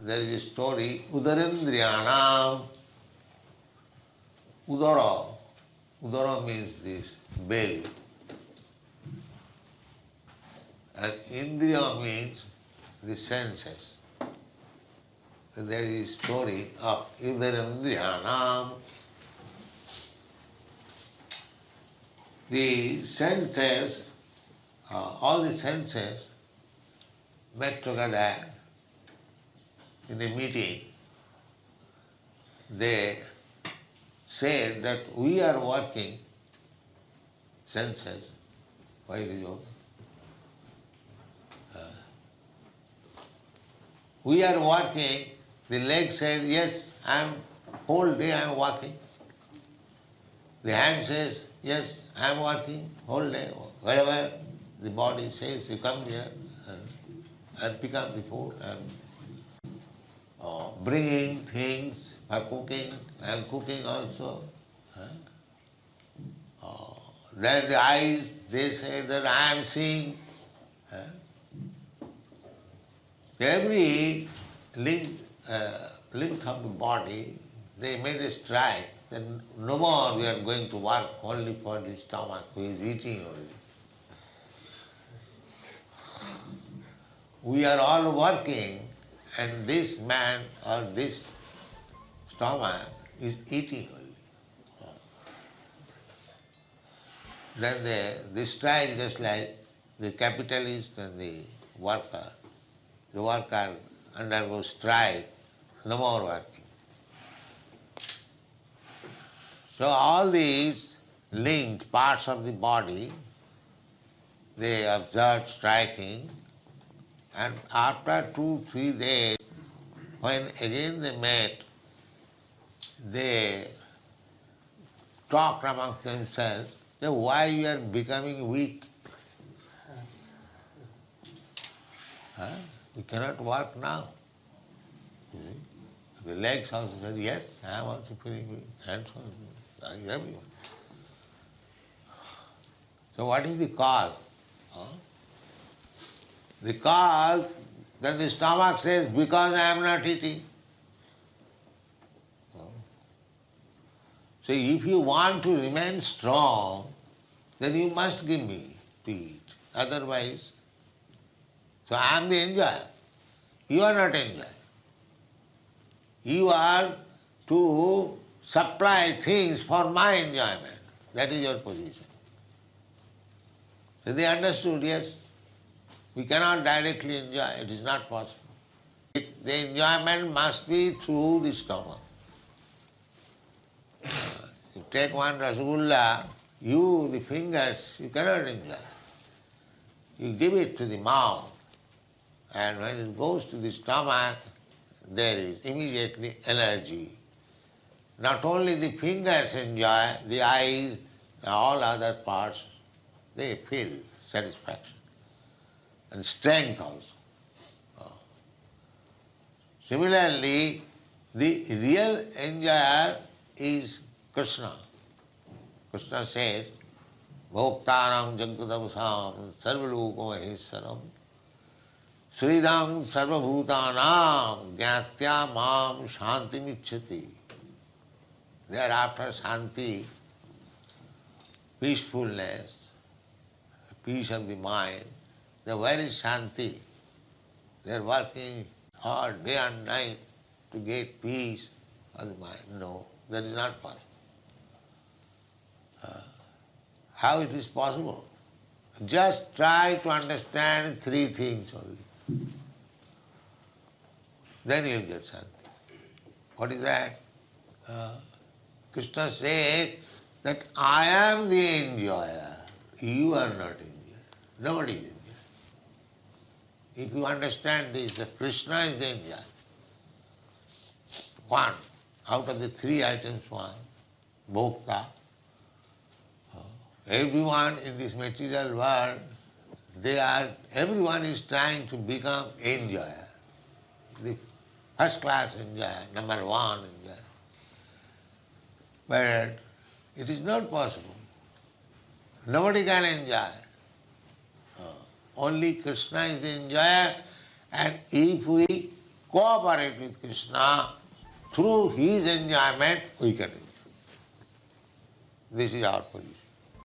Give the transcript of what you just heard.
there is a story, udarendriyānām. Udara. Udara means this belly. And indriya means the senses. So there is a story of udarendriyānām. The senses, all the senses met together in a meeting. They said that we are working, senses, why it is open? We are working, the leg said, yes, whole day I am working. The hand says, yes, I am working whole day. Wherever the body says, you come here and pick up the food and bringing things for cooking and cooking also. Then the eyes, they say that I am seeing. Every limb of the body, they made a strike. Then no more we are going to work only for the stomach, who is eating only. We are all working, and this man or this stomach is eating only. Then they strike just like the capitalist and the worker. The worker undergoes strike, no more working. So all these linked parts of the body, they observed striking, and after 2-3 days, when again they met, they talked amongst themselves, that why you are becoming weak? We cannot work now. The legs also said, yes, I am also feeling weak. Hands also, everyone. So what is the cause? The cause, then the stomach says, because I am not eating. So if you want to remain strong, then you must give me to eat. Otherwise, so I am the enjoyer. You are not enjoyer. You are to supply things for my enjoyment. That is your position. So they understood, yes, we cannot directly enjoy, it is not possible. The enjoyment must be through the stomach. You take one rasgulla, the fingers, you cannot enjoy. You give it to the mouth, and when it goes to the stomach, there is immediately energy. Not only the fingers enjoy, the eyes, all other parts, they feel satisfaction and strength also. Similarly, the real enjoyer is Krishna. Krishna says, Bhoktānaṁ jagadavasāṁ sarvalokam maheswaram Sridham sarvabhūtānaṁ jnatya mam shantimicchati. Thereafter shanti, peacefulness, peace of the mind. Then where is shanti? They are working hard day and night to get peace of the mind. No, that is not possible. How it is possible? Just try to understand 3 things only. Then you will get shanti. What is that? Krishna said that I am the enjoyer. You are not enjoyer. Nobody is enjoyer. If you understand this, that Krishna is the enjoyer. One, out of the 3 items, one, bhokta. Everyone in this material world, everyone is trying to become enjoyer. The first class enjoyer, number 1 enjoyer. But it is not possible. Nobody can enjoy. Only Krishna is the enjoyer, and if we cooperate with Krishna, through his enjoyment we can enjoy. This is our position.